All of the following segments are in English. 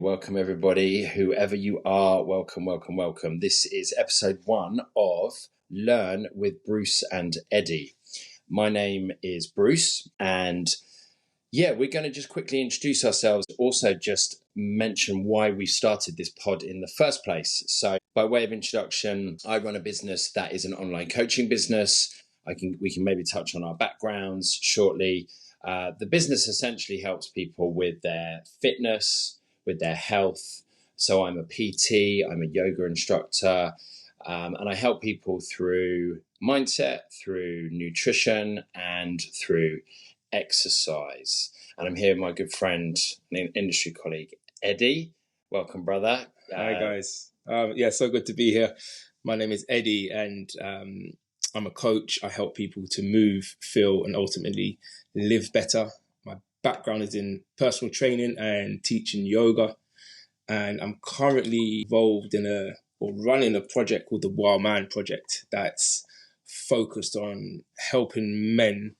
Welcome, everybody, whoever you are. Welcome, welcome, welcome. This is episode 1 of Learn with Bruce and Eddie. My name is Bruce, and we're going to just quickly introduce ourselves. Also, just mention why we started this pod in the first place. So, by way of introduction, I run a business that is an online coaching business. We can maybe touch on our backgrounds shortly. The business essentially helps people with their fitness, with their health. So I'm a PT, I'm a yoga instructor, and I help people through mindset, through nutrition, and through exercise. And I'm here with my good friend and industry colleague, Eddie. Welcome, brother. Hi, guys. So good to be here. My name is Eddie, and I'm a coach. I help people to move, feel, and ultimately live better. My background is in personal training and teaching yoga, and I'm currently involved in running a project called the Wild Man Project that's focused on helping men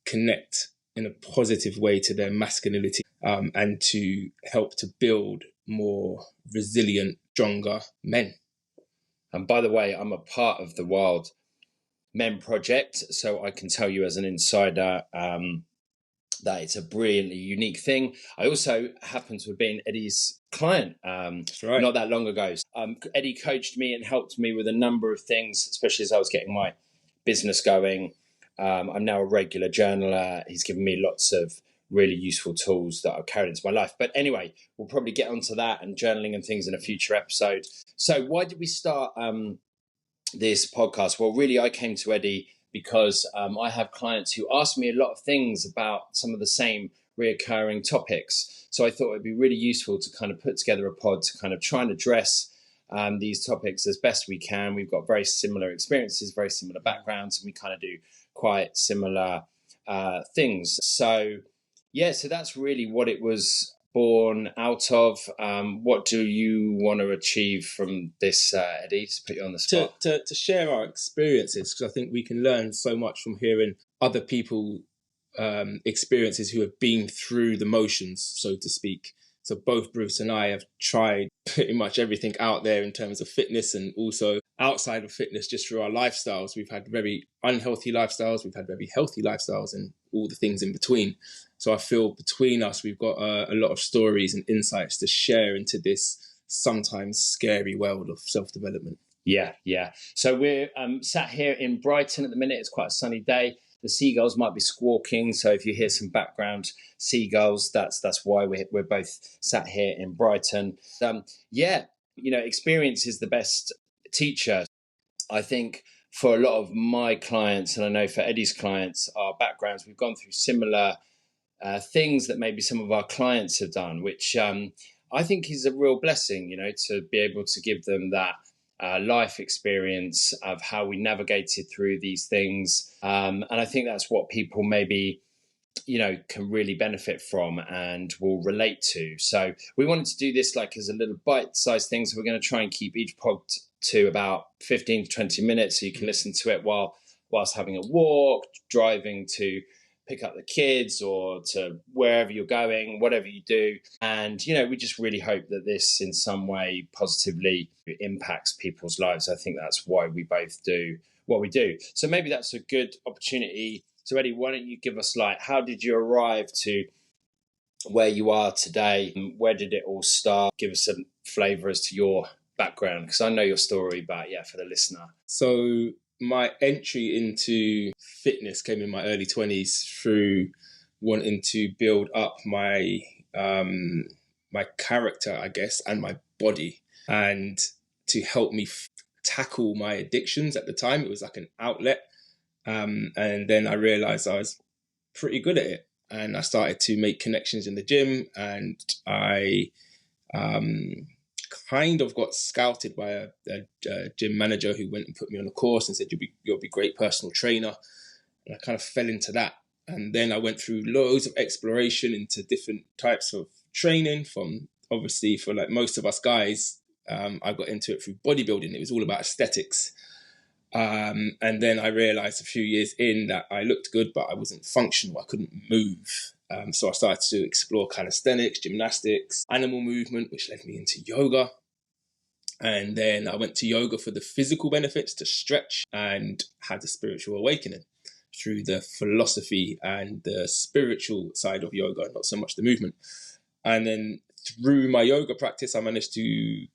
connect in a positive way to their masculinity, and to help to build more resilient, stronger men. And by the way, I'm a part of the Wild Men Project, so I can tell you as an insider that it's a brilliantly unique thing. I also happen to have been Eddie's client not that long ago. Eddie coached me and helped me with a number of things, especially as I was getting my business going. I'm now a regular journaler. He's given me lots of really useful tools that I've carried into my life. But anyway, we'll probably get onto that and journaling and things in a future episode. So why did we start this podcast? Well, really, I came to Eddie because I have clients who ask me a lot of things about some of the same reoccurring topics. So I thought it'd be really useful to kind of put together a pod to kind of try and address these topics as best we can. We've got very similar experiences, very similar backgrounds, and we kind of do quite similar things. So that's really what it was born out of. What do you want to achieve from this, Eddie, to put you on the spot? To share our experiences, because I think we can learn so much from hearing other people experiences who have been through the motions, so to speak. So both Bruce and I have tried pretty much everything out there in terms of fitness, and also outside of fitness, just through our lifestyles. We've had very unhealthy lifestyles, we've had very healthy lifestyles, and all the things in between. So I feel between us, we've got a lot of stories and insights to share into this sometimes scary world of self-development. Yeah. So we're sat here in Brighton at the minute. It's quite a sunny day. The seagulls might be squawking, so if you hear some background seagulls, that's why we're both sat here in Brighton. Experience is the best teacher. I think for a lot of my clients, and I know for Eddie's clients, our backgrounds, we've gone through similar things that maybe some of our clients have done, which I think is a real blessing, to be able to give them that life experience of how we navigated through these things. And I think that's what people maybe, can really benefit from and will relate to. So we wanted to do this like as a little bite-sized thing. So we're going to try and keep each pod to about 15 to 20 minutes so you can listen to it whilst having a walk, driving to pick up the kids or to wherever you're going, whatever you do. And, we just really hope that this in some way positively impacts people's lives. I think that's why we both do what we do. So maybe that's a good opportunity. So Eddie, why don't you give us how did you arrive to where you are today? Where did it all start? Give us a flavour as to your background, because I know your story, but for the listener. So my entry into fitness came in my early 20s through wanting to build up my my character, I guess, and my body, and to help me tackle my addictions. At the time, it was like an outlet, and then I realized I was pretty good at it, and I started to make connections in the gym, and I kind of got scouted by a gym manager who went and put me on a course and said, you'll be a great personal trainer. And I kind of fell into that. And then I went through loads of exploration into different types of training, from obviously for like most of us guys, I got into it through bodybuilding. It was all about aesthetics. And then I realized a few years in that I looked good, but I wasn't functional. I couldn't move. So I started to explore calisthenics, gymnastics, animal movement, which led me into yoga. And then I went to yoga for the physical benefits, to stretch, and had a spiritual awakening through the philosophy and the spiritual side of yoga, not so much the movement. And then through my yoga practice, I managed to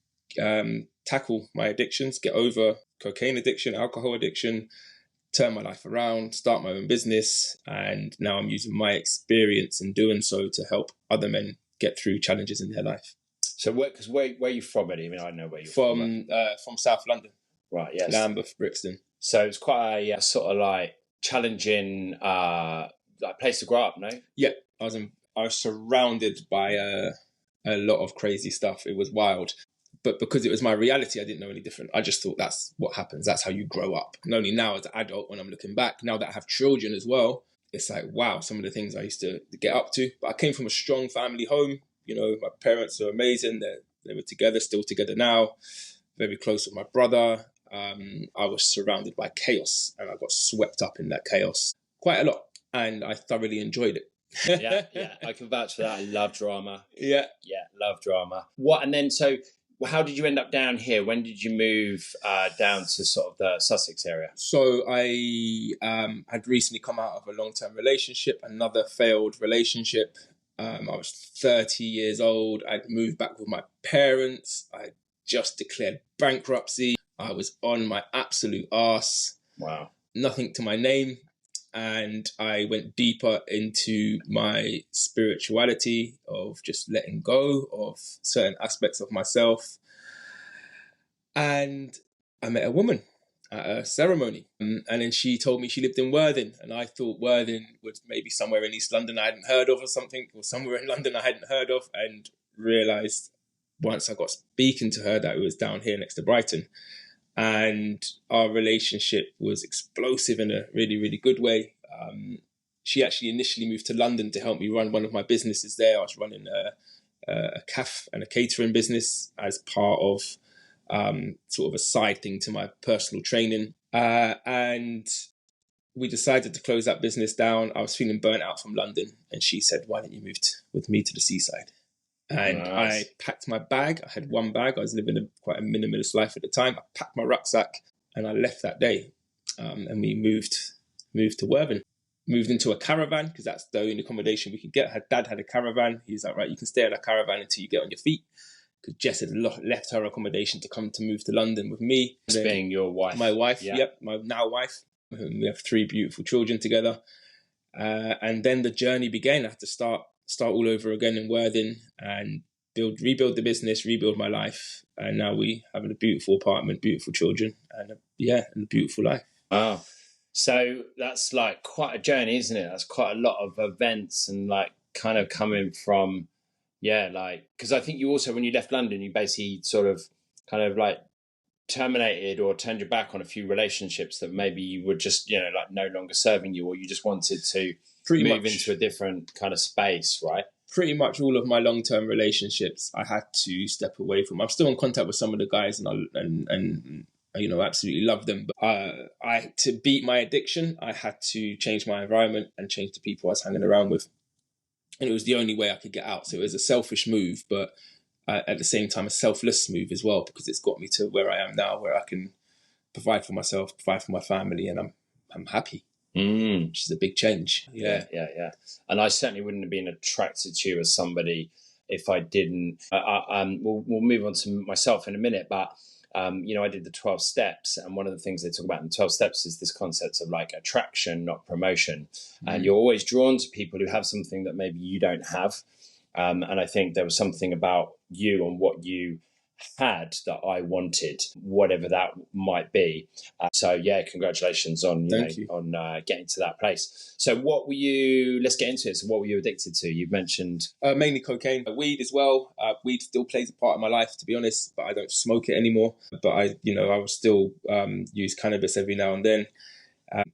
tackle my addictions, get over cocaine addiction, alcohol addiction, turn my life around, start my own business. And now I'm using my experience in doing so to help other men get through challenges in their life. So where are you from, Eddie? I mean, I know where you're from South London. Right, yes. Lambeth, Brixton. So it's quite a sort of like challenging like place to grow up, no? Yeah, I was surrounded by a lot of crazy stuff. It was wild. But because it was my reality, I didn't know any different. I just thought that's what happens. That's how you grow up. And only now as an adult, when I'm looking back, now that I have children as well, it's like, wow, some of the things I used to get up to. But I came from a strong family home. You know, my parents are amazing. They were together, still together now. Very close with my brother. I was surrounded by chaos, and I got swept up in that chaos quite a lot. And I thoroughly enjoyed it. Yeah, I can vouch for that. I love drama. Yeah, love drama. And then so how did you end up down here? When did you move down to sort of the Sussex area? So I had recently come out of a long-term relationship, another failed relationship. I was 30 years old. I'd moved back with my parents. I just declared bankruptcy. I was on my absolute arse. Wow. Nothing to my name. And I went deeper into my spirituality of just letting go of certain aspects of myself. And I met a woman at a ceremony. And then she told me she lived in Worthing. And I thought Worthing was maybe somewhere in East London I hadn't heard of or something, or somewhere in London I hadn't heard of, and realised once I got speaking to her that it was down here next to Brighton. And our relationship was explosive in a really, really good way. She actually initially moved to London to help me run one of my businesses there. I was running a cafe and a catering business as part of sort of a side thing to my personal training. And we decided to close that business down. I was feeling burnt out from London, and she said, why don't you move with me to the seaside? And nice. I packed my bag. I had one bag. I was living quite a minimalist life at the time. I packed my rucksack and I left that day. And we moved to Worthing. Moved into a caravan because that's the only accommodation we could get. Her dad had a caravan. He's like, right, you can stay at a caravan until you get on your feet. Because Jess had left her accommodation to move to London with me. Being your wife. My wife, yeah. Yep, my now wife. We have 3 beautiful children together. And then the journey began. I had to start all over again in Worthing and rebuild the business, rebuild my life. And now we have a beautiful apartment, beautiful children, and a beautiful life. Wow. So that's like quite a journey, isn't it? That's quite a lot of events and like kind of coming from, because I think you also, when you left London, you basically sort of kind of like terminated or turned your back on a few relationships that maybe you were just, like no longer serving you, or you just wanted to move into a different kind of space, right? Pretty much all of my long-term relationships I had to step away from. I'm still in contact with some of the guys and absolutely love them. But to beat my addiction, I had to change my environment and change the people I was hanging around with. And it was the only way I could get out. So it was a selfish move, but at the same time, a selfless move as well, because it's got me to where I am now, where I can provide for myself, provide for my family, and I'm happy. Which is a big change. Yeah. And I certainly wouldn't have been attracted to you as somebody if I didn't. We'll move on to myself in a minute, but I did the 12 steps, and one of the things they talk about in the 12 steps is this concept of like attraction, not promotion. And you're always drawn to people who have something that maybe you don't have. And I think there was something about you and what you had that I wanted, whatever that might be. So congratulations on on getting to that place. So let's get into it. So what were you addicted to? You've mentioned mainly cocaine, weed as well. Weed still plays a part of my life, to be honest, but I don't smoke it anymore. But I will still use cannabis every now and then.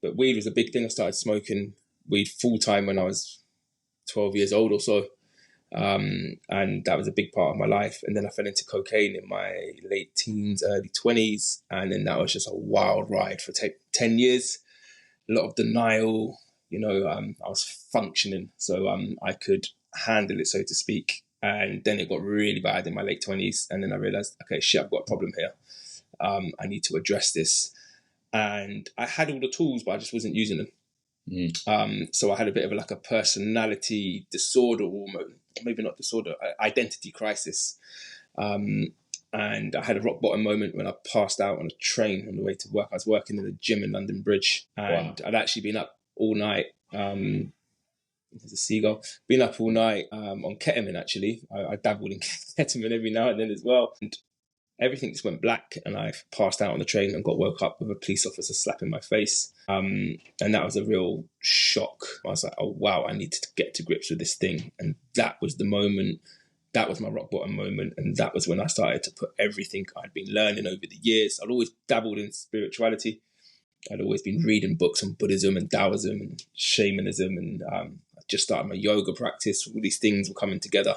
But weed was a big thing. I started smoking weed full time when I was 12 years old or so. And that was a big part of my life. And then I fell into cocaine in my late teens, early 20s. And then that was just a wild ride for 10 years. A lot of denial, I was functioning, so I could handle it, so to speak. And then it got really bad in my late 20s, and then I realized, okay, shit, I've got a problem here. I need to address this. And I had all the tools, but I just wasn't using them. So I had a bit of like a personality disorder, almost, maybe not disorder, identity crisis. And I had a rock bottom moment when I passed out on a train on the way to work. I was working in a gym in London Bridge, and I'd actually been up all night. There's a seagull. Been up all night on ketamine, actually. I dabbled in ketamine every now and then as well. And everything just went black, and I passed out on the train and got woke up with a police officer slapping my face. And that was a real shock. I was like, oh, wow, I need to get to grips with this thing. And that was the moment. That was my rock bottom moment. And that was when I started to put everything I'd been learning over the years. I'd always dabbled in spirituality. I'd always been reading books on Buddhism and Taoism and shamanism. And I just started my yoga practice. All these things were coming together.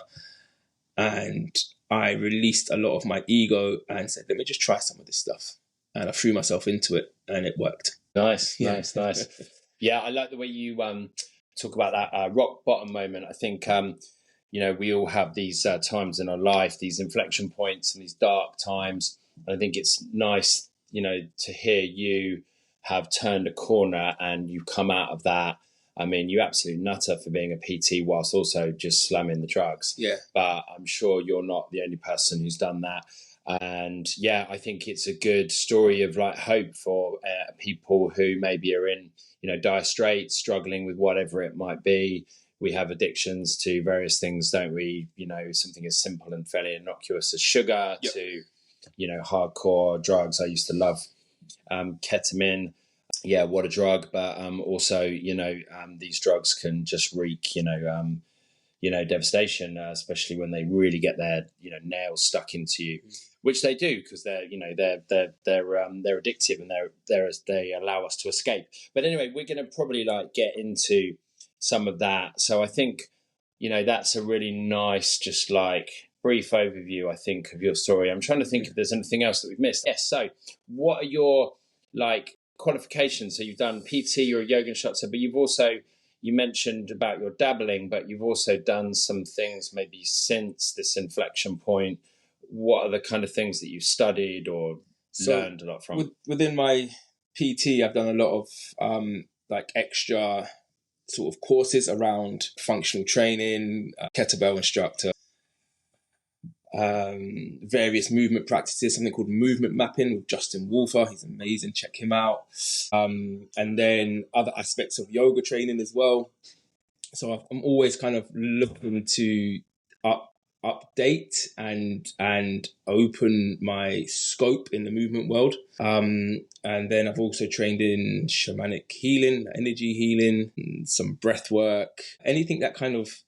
And I released a lot of my ego and said, let me just try some of this stuff. And I threw myself into it, and it worked. Nice. Yeah, I like the way you talk about that rock bottom moment. I think, we all have these times in our life, these inflection points and these dark times. And I think it's nice, to hear you have turned a corner and you've come out of that. I mean, you absolute nutter for being a PT whilst also just slamming the drugs. Yeah. But I'm sure you're not the only person who's done that. And yeah, I think it's a good story of like hope for people who maybe are in, dire straits, struggling with whatever it might be. We have addictions to various things, don't we? Something as simple and fairly innocuous as sugar to, hardcore drugs. I used to love ketamine. Yeah, what a drug. But also, these drugs can just wreak, devastation, especially when they really get their, nails stuck into you, which they do because they're addictive and they allow us to escape. But anyway, we're going to probably get into some of that. So I think, that's a really nice, just brief overview, I think, of your story. I'm trying to think if there's anything else that we've missed. Yes. So what are your qualifications? So you've done PT, you're a yoga instructor, but you mentioned about your dabbling, but you've also done some things maybe since this inflection point. What are the kind of things that you've studied or learned a lot from? Within my PT, I've done a lot of extra sort of courses around functional training, kettlebell instructor, various movement practices, something called movement mapping with Justin Wolfer. He's amazing. Check him out. And then other aspects of yoga training as well. So I'm always kind of looking to update and open my scope in the movement world. And then I've also trained in shamanic healing, energy healing, some breath work, anything that kind of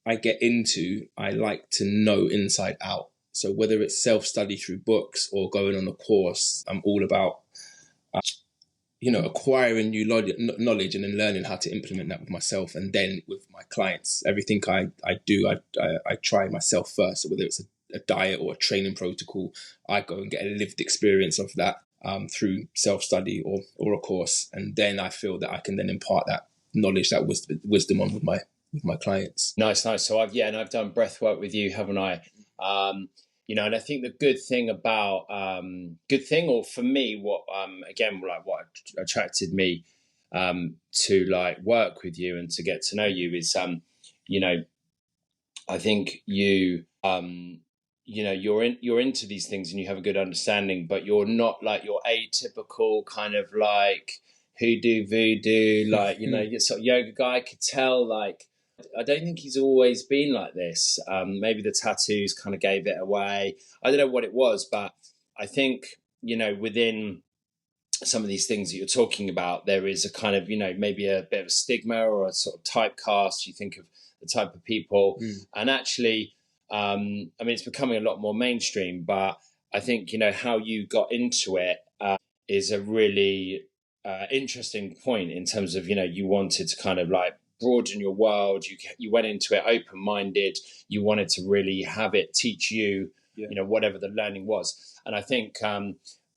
I get into, I like to know inside out. So whether it's self-study through books or going on a course, I'm all about acquiring new knowledge and then learning how to implement that with myself and then with my clients. Everything I do, I try myself first. So whether it's a diet or a training protocol, I go and get a lived experience of that through self-study or a course. And then I feel that I can then impart that knowledge, that wisdom on with my clients. Nice. So I've done breath work with you, haven't I? And I think the good thing about or for me, what attracted me to work with you and to get to know you is I think you you're into these things and you have a good understanding, but you're not your atypical kind of hoodoo voodoo you're sort of yoga guy. I could tell I don't think he's always been like this. Maybe the tattoos kind of gave it away. I don't know what it was, but I think, within some of these things that you're talking about, there is a kind of, maybe a bit of a stigma or a sort of typecast. You think of the type of people. And actually, it's becoming a lot more mainstream, but I think, how you got into it is a really interesting point in terms of, you wanted to kind of broaden your world. You went into it open-minded. You wanted to really have it teach you, whatever the learning was. And I think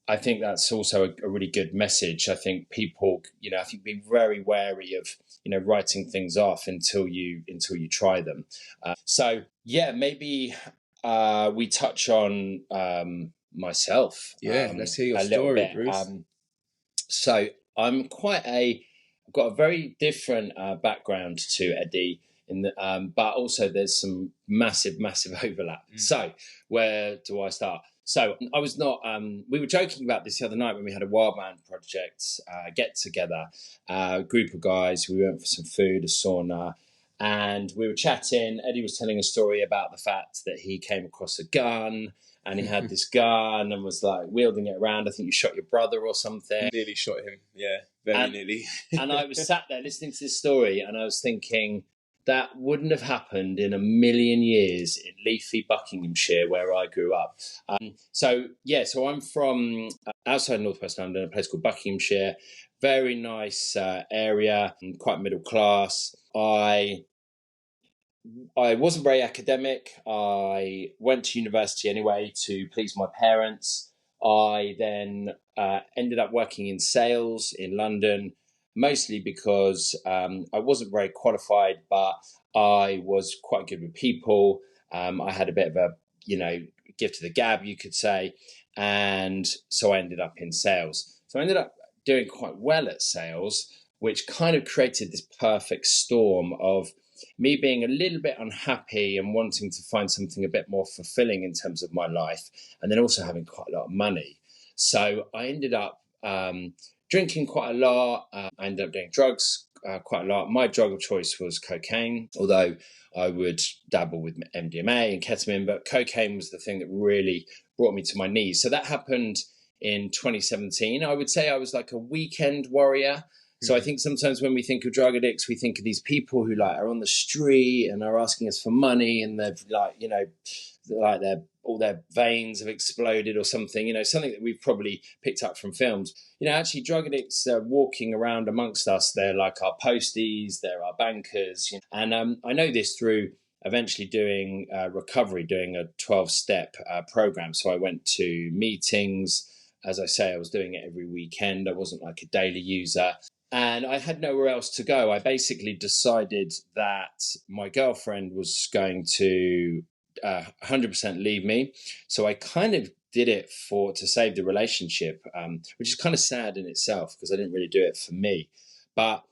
I think that's also a really good message. I think people, I think be very wary of, writing things off until you try them. So yeah, maybe we touch on myself Yeah, let's hear your a little story, bit. Bruce. So I've got a very different background to Eddie, but also there's some massive, massive overlap. So where do I start? So I was not. We were joking about this the other night when we had a Wildman Project get together, group of guys. We went for some food, a sauna, and we were chatting. Eddie was telling a story about the fact that he came across a gun, and he had this gun and was like wielding it around. I think you shot your brother or something. Nearly shot him. Yeah, very nearly. And I was sat there listening to this story, and I was thinking that wouldn't have happened in a million years in leafy Buckinghamshire, where I grew up. So I'm from outside northwest London, a place called Buckinghamshire. Very nice area, quite middle class. I wasn't very academic. I went to university anyway to please my parents. I then ended up working in sales in London, mostly because I wasn't very qualified, but I was quite good with people. I had a bit of a, gift of the gab, you could say. And so I ended up in sales. So I ended up doing quite well at sales, which kind of created this perfect storm of me being a little bit unhappy and wanting to find something a bit more fulfilling in terms of my life, and then also having quite a lot of money. So I ended up drinking quite a lot. I ended up doing drugs quite a lot. My drug of choice was cocaine, although I would dabble with MDMA and ketamine, but cocaine was the thing that really brought me to my knees. So that happened in 2017. I would say I was like a weekend warrior. So I think sometimes when we think of drug addicts, we think of these people who like are on the street and are asking us for money, and they've like all their veins have exploded or something, something that we've probably picked up from films. Actually drug addicts are walking around amongst us. They're like our posties, they're our bankers. And I know this through eventually doing recovery, doing a 12-step program. So I went to meetings. As I say, I was doing it every weekend. I wasn't like a daily user. And I had nowhere else to go. I basically decided that my girlfriend was going to 100% leave me. So I kind of did it to save the relationship, which is kind of sad in itself because I didn't really do it for me. But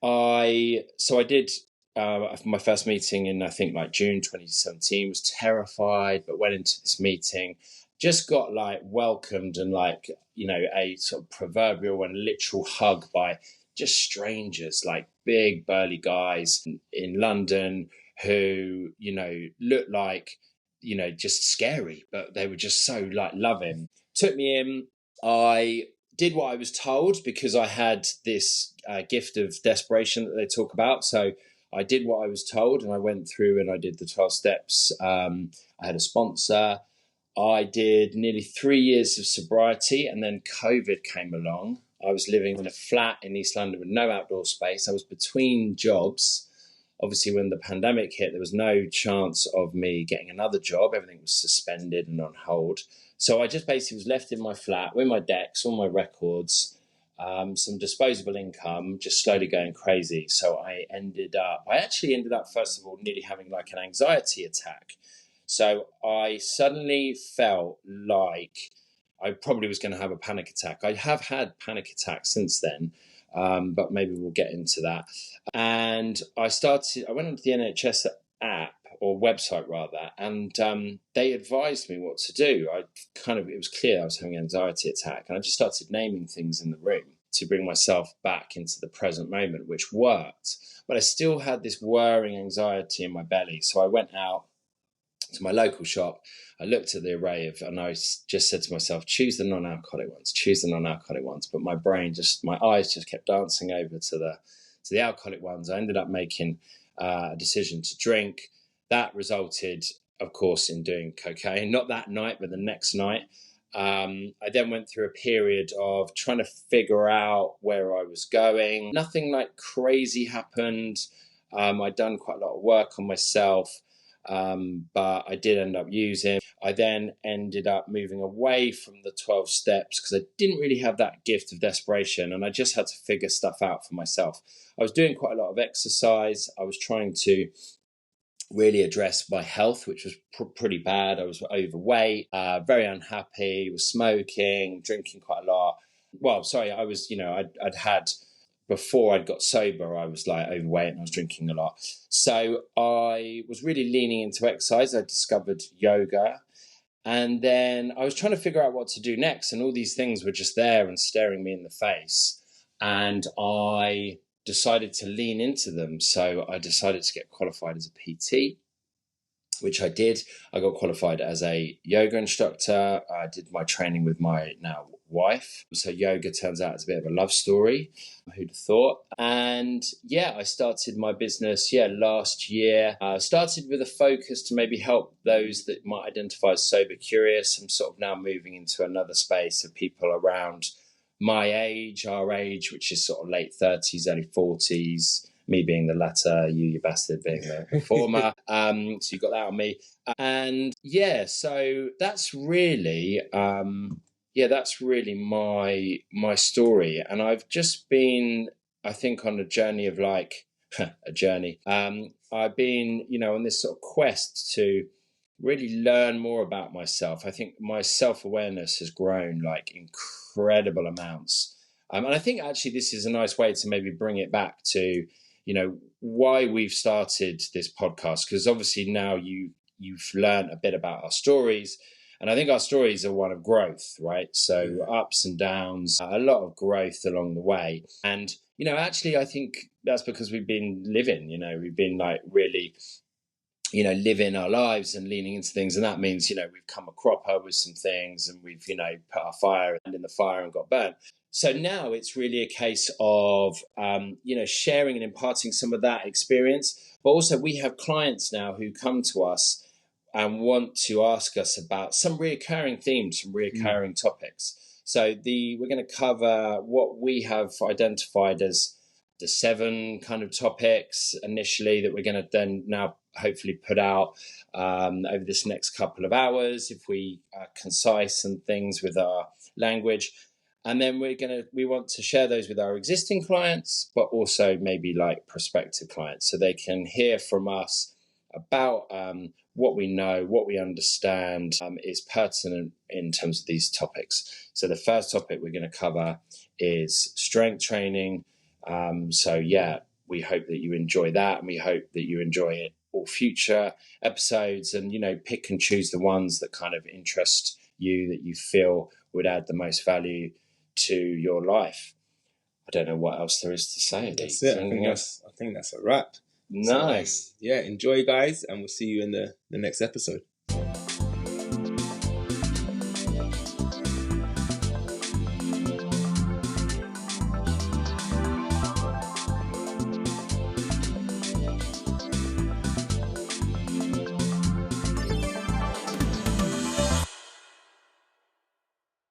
I did my first meeting in, I think, like June 2017. Was terrified, but went into this meeting, just got like welcomed and like, a sort of proverbial and literal hug by just strangers, like big burly guys in London who, looked like, just scary, but they were just so like loving. Took me in. I did what I was told because I had this gift of desperation that they talk about. So I did what I was told, and I went through and I did the 12 steps. I had a sponsor. I did nearly 3 years of sobriety, and then COVID came along. I was living in a flat in East London with no outdoor space. I was between jobs. Obviously, when the pandemic hit, there was no chance of me getting another job. Everything was suspended and on hold. So I just basically was left in my flat with my decks, all my records, some disposable income, just slowly going crazy. So I actually ended up, first of all, nearly having like an anxiety attack. So I suddenly felt like I probably was going to have a panic attack. I have had panic attacks since then, but maybe we'll get into that. And I went onto the NHS app, or website rather, and they advised me what to do. It was clear I was having an anxiety attack, and I just started naming things in the room to bring myself back into the present moment, which worked. But I still had this whirring anxiety in my belly. So I went out to my local shop. I looked at the array and I just said to myself, choose the non-alcoholic ones. But my eyes just kept dancing over to the alcoholic ones. I ended up making a decision to drink. That resulted, of course, in doing cocaine, not that night, but the next night. I then went through a period of trying to figure out where I was going. Nothing like crazy happened. I'd done quite a lot of work on myself. but I did end up using. I then ended up moving away from the 12 steps because I didn't really have that gift of desperation, and I just had to figure stuff out for myself. I was doing quite a lot of exercise. I was trying to really address my health, which was pretty bad. I was overweight, very unhappy, was smoking, drinking quite a lot. Well, sorry, I was, I'd had, before I'd got sober, I was like overweight and I was drinking a lot. So I was really leaning into exercise. I discovered yoga. And then I was trying to figure out what to do next. And all these things were just there and staring me in the face. And I decided to lean into them. So I decided to get qualified as a PT, which I did. I got qualified as a yoga instructor. I did my training with my now wife. So yoga turns out it's a bit of a love story. Who'd have thought? And yeah, I started my business last year. Started with a focus to maybe help those that might identify as sober curious. I'm sort of now moving into another space of people around my age, our age, which is sort of late 30s, early 40s. Me being the latter, you bastard being the former. So you got that on me. And yeah, so that's really my story. And I've just been, I think, on a journey of like a journey. I've been, on this sort of quest to really learn more about myself. I think my self-awareness has grown like incredible amounts. And I think actually this is a nice way to maybe bring it back to, why we've started this podcast, because obviously now you've learned a bit about our stories, and I think our stories are one of growth, right? So ups and downs, a lot of growth along the way. And actually I think that's because we've been living, we've been like really living our lives and leaning into things, and that means we've come a cropper with some things, and we've put our fire in the fire and got burnt. So now it's really a case of, sharing and imparting some of that experience. But also we have clients now who come to us and want to ask us about some reoccurring themes, some reoccurring topics. So we're going to cover what we have identified as the 7 kind of topics initially that we're going to then now hopefully put out over this next couple of hours, if we are concise and things with our language. And then we want to share those with our existing clients, but also maybe like prospective clients, so they can hear from us about what we know, what we understand is pertinent in terms of these topics. So the first topic we're going to cover is strength training. We hope that you enjoy that, and we hope that you enjoy it all future episodes, and pick and choose the ones that kind of interest you, that you feel would add the most value to your life. I don't know what else there is to say. That's it. I think that's a wrap. Nice. So, enjoy, guys, and we'll see you in the next episode.